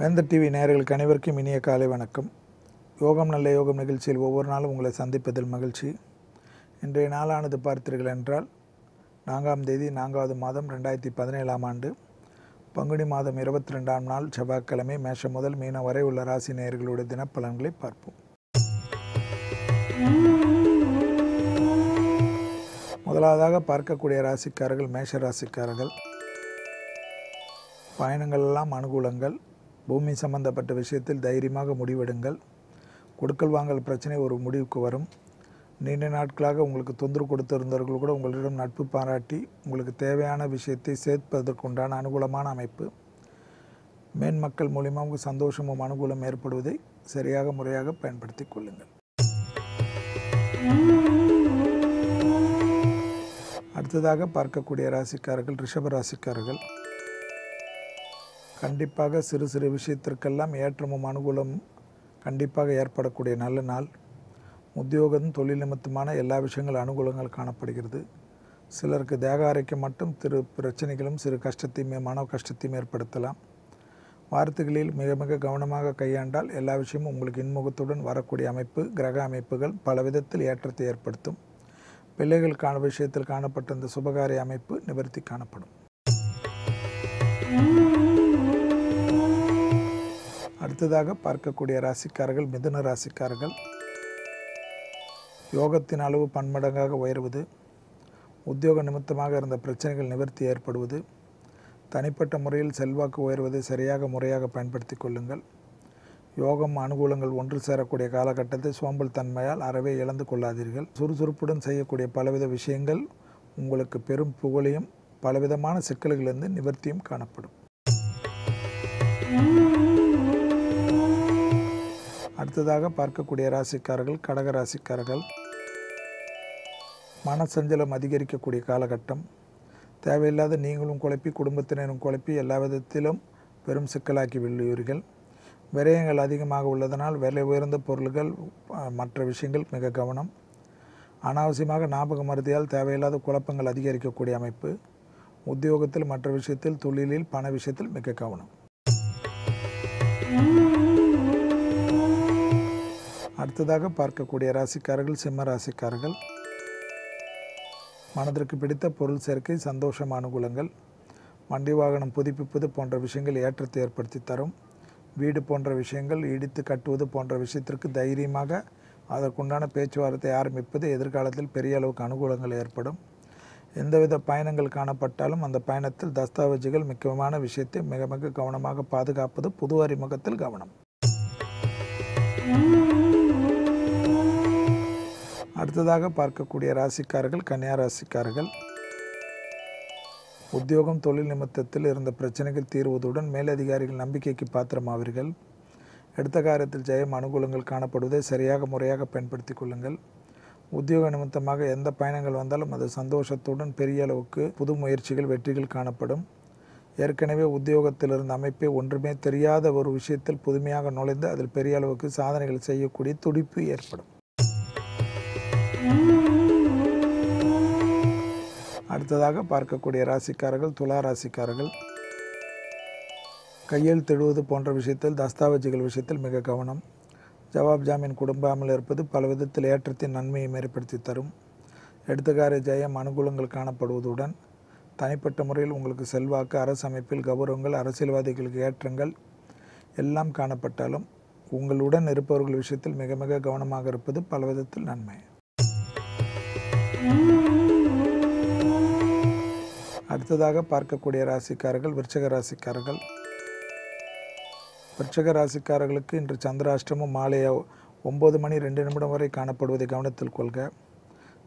வேந்தர் டிவி நேயர்களுக்கு அனைவருக்கும் இனிய காலை வணக்கம். யோகம் நல்ல யோகம் நிகழ்ச்சியில் ஒவ்வொரு நாளும் உங்களை சந்திப்பதில் மகிழ்ச்சி. இன்றைய நாளானது பார்த்தீர்கள் என்றால் 4ஆம் தேதி 4வது மாதம் 2017ஆம் ஆண்டு பங்குனி மாதம் 22ஆம் நாள் செவ்வாய்க்கிழமை. மேஷம் முதல் மீனம் வரை உள்ள ராசி நேயர்களுடைய தினப்பலன்களை பார்ப்போம். முதலாவதாக பார்க்கக்கூடிய ராசிக்காரர்கள் மேஷ ராசிக்காரர்கள். பயணங்கள் எல்லாம் அனுகூலங்கள். பூமி சம்பந்தப்பட்ட விஷயத்தில் தைரியமாக முடிவெடுங்கள். கொடுக்கல் வாங்கல் பிரச்சனை ஒரு முடிவுக்கு வரும். நீண்ட நாட்களாக உங்களுக்கு தொந்தரவு கொடுத்திருந்தவர்கள் கூட உங்களிடம் நட்பு பாராட்டி உங்களுக்கு தேவையான விஷயத்தை சேர்ப்பதற்குண்டான அனுகூலமான அமைப்பு. மேன்மக்கள் மூலியமாக சந்தோஷமும் அனுகூலம் ஏற்படுவதை சரியாக முறையாக பயன்படுத்தி கொள்ளுங்கள். அடுத்ததாக பார்க்கக்கூடிய ராசிக்காரர்கள் ரிஷப ராசிக்காரர்கள். கண்டிப்பாக சிறு சிறு விஷயத்திற்கெல்லாம் ஏற்றமும் அனுகூலமும் கண்டிப்பாக ஏற்படக்கூடிய நல்ல நாள். உத்தியோகம் தொழில் நிமித்தமான எல்லா விஷயங்கள் அனுகூலங்கள் காணப்படுகிறது. சிலருக்கு தேக ஆரோக்கியம் மட்டும் பிரச்சனைகளும் சிறு கஷ்டத்தையும் மன கஷ்டத்தையும் ஏற்படுத்தலாம். வார்த்தைகளில் மிக மிக கவனமாக கையாண்டால் எல்லா விஷயமும் உங்களுக்கு இன்முகத்துடன் வரக்கூடிய அமைப்பு. கிரக அமைப்புகள் பல விதத்தில் ஏற்றத்தை ஏற்படுத்தும். பிள்ளைகளுக்கான விஷயத்தில் காணப்பட்ட இந்த சுபகாரிய அமைப்பு நிவர்த்தி காணப்படும். அடுத்ததாக பார்க்கக்கூடிய ராசிக்காரர்கள் மிதுன ராசிக்காரர்கள். யோகத்தின் அளவு பன்மடங்காக உயர்வது. உத்தியோக நிமித்தமாக இருந்த பிரச்சனைகள் நிவர்த்தி ஏற்படுவது. தனிப்பட்ட முறையில் செல்வாக்கு உயர்வதை சரியாக முறையாக பயன்படுத்தி கொள்ளுங்கள். யோகம் அனுகூலங்கள் ஒன்று சேரக்கூடிய காலகட்டத்தை சோம்பல் தன்மையால் அறவே இழந்து கொள்ளாதீர்கள். சுறுசுறுப்புடன் செய்யக்கூடிய பலவித விஷயங்கள் உங்களுக்கு பெரும் புகழையும் பலவிதமான சிக்கல்களிலிருந்து நிவர்த்தியும் காணப்படும். அடுத்ததாக பார்க்கக்கூடிய ராசிக்காரர்கள் கடக ராசிக்காரர்கள். மனசஞ்சலம் அதிகரிக்கக்கூடிய காலகட்டம். தேவையில்லாத நீங்களும் குழப்பி குடும்பத்தினரும் குழப்பி எல்லா விதத்திலும் பெரும் சிக்கலாக்கி விழுவீர்கள். விரயங்கள் அதிகமாக உள்ளதனால் விலை உயர்ந்த பொருள்கள் மற்ற விஷயங்கள் மிக கவனம். அனாவசியமாக ஞாபக மருதியால் தேவையில்லாத குழப்பங்கள் அதிகரிக்கக்கூடிய அமைப்பு. உத்தியோகத்தில் மற்ற விஷயத்தில் தொழிலில் பண விஷயத்தில் மிக கவனம். அடுத்ததாக பார்க்கக்கூடிய ராசிக்காரர்கள் சிம்ம ராசிக்காரர்கள். மனதிற்கு பிடித்த பொருள் சேர்க்கை சந்தோஷம் அனுகூலங்கள். வண்டி வாகனம் புதுப்பிப்பது போன்ற விஷயங்கள் ஏற்றத்தை ஏற்படுத்தி தரும். வீடு போன்ற விஷயங்கள் இடித்து கட்டுவது போன்ற விஷயத்திற்கு தைரியமாக அதற்குண்டான பேச்சுவார்த்தை ஆரம்பிப்பது எதிர்காலத்தில் பெரிய அளவுக்கு அனுகூலங்கள் ஏற்படும். எந்தவித பயணங்கள் காணப்பட்டாலும் அந்த பயணத்தில் தஸ்தாவேஜுகள் முக்கியமான விஷயத்தை மிக மிக கவனமாக பாதுகாப்பது. புது அறிமுகத்தில் கவனம். அடுத்ததாக பார்க்கக்கூடிய ராசிக்காரர்கள் கன்னியா ராசிக்காரர்கள். உத்தியோகம் தொழில் நிமித்தத்தில் இருந்த பிரச்சனைகள் தீர்வதுடன் மேலதிகாரிகள் நம்பிக்கைக்கு பாத்திரமாவீர்கள். எடுத்த காரியத்தில் ஜெயம் அனுகூலங்கள் காணப்படுவதை சரியாக முறையாக பயன்படுத்தி கொள்ளுங்கள். உத்தியோக நிமித்தமாக எந்த பயணங்கள் வந்தாலும் அது சந்தோஷத்துடன் பெரிய அளவுக்கு புது முயற்சிகள் வெற்றிகள் காணப்படும். ஏற்கனவே உத்தியோகத்தில் இருந்த அமைப்பை ஒன்றுமே தெரியாத ஒரு விஷயத்தில் புதுமையாக நுழைந்து அதில் பெரிய அளவுக்கு சாதனைகள் செய்யக்கூடிய துடிப்பு ஏற்படும். அடுத்ததாக பார்க்கக்கூடிய ராசிக்காரர்கள் துலா ராசிக்காரர்கள். கையெழுத்திடுவது போன்ற விஷயத்தில் தஸ்தாவேஜுகள் விஷயத்தில் மிக கவனம். ஜவாப் ஜாமீன் கொடுக்காமல் இருப்பது பல விதத்தில் ஏற்றத்தின் நன்மையை ஏற்படுத்தி தரும். எடுத்துக்காரிய ஜெயம் அனுகூலங்கள் காணப்படுவதுடன் தனிப்பட்ட முறையில் உங்களுக்கு செல்வாக்கு அரசு அமைப்பில் கௌரவங்கள் அரசியல்வாதிகளுக்கு ஏற்றங்கள் எல்லாம் காணப்பட்டாலும் உங்களுடன் இருப்பவர்கள் விஷயத்தில் மிக மிக கவனமாக இருப்பது பல விதத்தில் நன்மை. அடுத்ததாக பார்க்கக்கூடிய ராசிக்காரர்கள் விருச்சிக ராசிக்காரர்கள். விருச்சிக ராசிக்காரர்களுக்கு இன்று சந்திராஷ்டமம் மாலை 9 மணி 2 நிமிடம் வரை காணப்படுவதை கவனத்தில் கொள்க.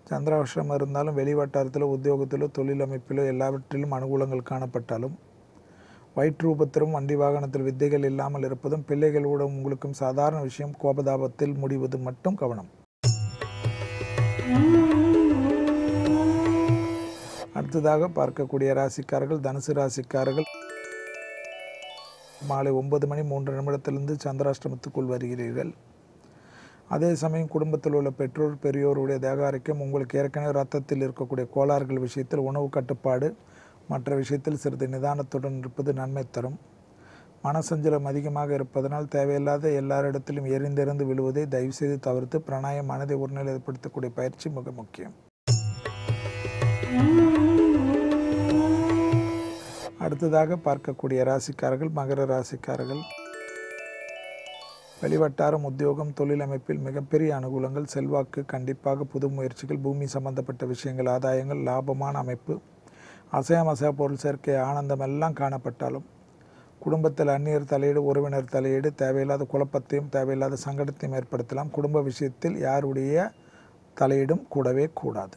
சந்திராஷ்டிரமம் இருந்தாலும் வெளி வட்டாரத்திலோ உத்தியோகத்திலோ தொழில் அமைப்பிலோ எல்லாவற்றிலும் அனுகூலங்கள் காணப்பட்டாலும் வயிற்று உபத்திரம் வண்டி வாகனத்தில் வித்தைகள் இல்லாமல் இருப்பதும் பிள்ளைகளோட உங்களுக்கும் சாதாரண விஷயம் கோபதாபத்தில் முடிவது மட்டும் கவனம். அடுத்ததாக பார்க்கக்கூடிய ராசிக்காரர்கள் தனுசு ராசிக்காரர்கள் மாலை 9:03 சந்திராஷ்டிரமத்துக்குள் வருகிறீர்கள். அதே சமயம் குடும்பத்தில் உள்ள பெற்றோர் பெரியோருடைய தேகாரிக்கம் உங்களுக்கு ஏற்கனவே ரத்தத்தில் இருக்கக்கூடிய கோளாறுகள் விஷயத்தில் உணவு கட்டுப்பாடு மற்ற விஷயத்தில் சிறிது நிதானத்துடன் இருப்பது நன்மை தரும். மனசஞ்சலம் அதிகமாக இருப்பதனால் தேவையில்லாத எல்லாரிடத்திலும் எரிந்தெறிந்து விழுவதை தயவுசெய்து தவிர்த்து பிராணாயம் மனதை ஒருநிலைப்படுத்தக்கூடிய பயிற்சி மிக முக்கியம். அடுத்ததாக பார்க்கக்கூடிய ராசிக்காரர்கள் மகர ராசிக்காரர்கள் வெளிவட்டாரம் உத்தியோகம் தொழில் அமைப்பில் மிகப்பெரிய அனுகூலங்கள் செல்வாக்கு கண்டிப்பாக புது முயற்சிகள் பூமி சம்பந்தப்பட்ட விஷயங்கள் ஆதாயங்கள் லாபமான அமைப்பு அசையா பொருள் சேர்க்கை ஆனந்தம் எல்லாம் காணப்பட்டாலும் குடும்பத்தில் அந்நியர் தலையீடு உறவினர் தலையீடு தேவையில்லாத குழப்பத்தையும் தேவையில்லாத சங்கடத்தையும் ஏற்படுத்தலாம். குடும்ப விஷயத்தில் யாருடைய தலையீடும் கூடவே கூடாது.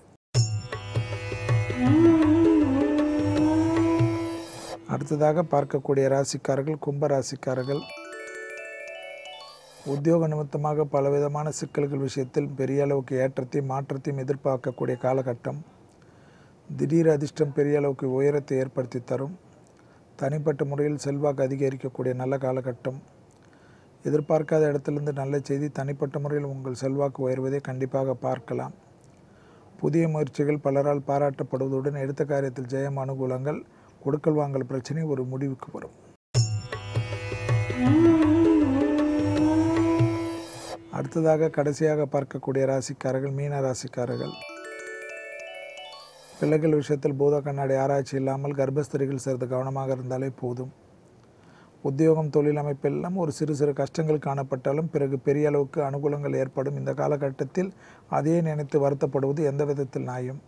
அடுத்ததாக பார்க்கக்கூடிய ராசிக்காரர்கள் கும்ப ராசிக்காரர்கள் உத்தியோக நிமித்தமாக பலவிதமான சிக்கல்கள் விஷயத்தில் பெரிய அளவுக்கு ஏற்றத்தையும் மாற்றத்தையும் எதிர்பார்க்கக்கூடிய காலகட்டம். திடீர் அதிர்ஷ்டம் பெரிய அளவுக்கு உயரத்தை ஏற்படுத்தி தரும். தனிப்பட்ட முறையில் செல்வாக்கு அதிகரிக்கக்கூடிய நல்ல காலகட்டம். எதிர்பார்க்காத இடத்திலிருந்து நல்ல செய்தி தனிப்பட்ட முறையில் உங்கள் செல்வாக்கு உயர்வதை கண்டிப்பாக பார்க்கலாம். புதிய முயற்சிகள் பலரால் பாராட்டப்படுவதுடன் எடுத்த காரியத்தில் ஜெயம் அனுகூலங்கள் கொடுக்கல் வாங்கல் பிரச்சனை ஒரு முடிவுக்கு வரும். அடுத்ததாக கடைசியாக பார்க்கக்கூடிய ராசிக்காரர்கள் மீன ராசிக்காரர்கள் பிள்ளைகள் விஷயத்தில் பூத கண்ணாடி ஆராய்ச்சி இல்லாமல் கர்ப்பஸ்திரிகள் சிறிது கவனமாக இருந்தாலே போதும். உத்தியோகம் தொழில் அமைப்பெல்லாம் ஒரு சிறு சிறு கஷ்டங்கள் காணப்பட்டாலும் பிறகு பெரிய அளவுக்கு அனுகூலங்கள் ஏற்படும். இந்த காலகட்டத்தில் அதையே நினைத்து வருத்தப்படுவது எந்த விதத்தில் நியாயம்?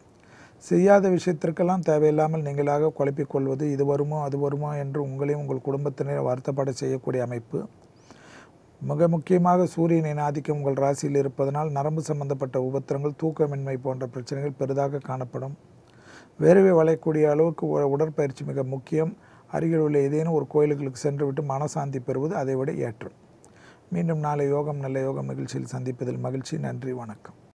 செய்யாத விஷயத்திற்கெல்லாம் தேவையில்லாமல் நீங்களாக குழப்பிக்கொள்வது இது வருமோ அது வருமோ என்று உங்களையும் உங்கள் குடும்பத்தினரை வருத்தப்பட செய்யக்கூடிய அமைப்பு. மிக முக்கியமாக சூரியனின் ஆதிக்கம் உங்கள் ராசியில் இருப்பதனால் நரம்பு சம்பந்தப்பட்ட உபத்திரங்கள் தூக்கமின்மை போன்ற பிரச்சனைகள் பெரிதாக காணப்படும். வேர்வை வளையக்கூடிய அளவுக்கு உடற்பயிற்சி மிக முக்கியம். அருகில் உள்ள ஏதேனும் ஒரு கோயில்களுக்கு சென்றுவிட்டு மனசாந்தி பெறுவது அதைவிட ஏற்றம். மீண்டும் நாளை யோகம் நல்ல யோகம் நிகழ்ச்சியில் சந்திப்பதில் மகிழ்ச்சி. நன்றி, வணக்கம்.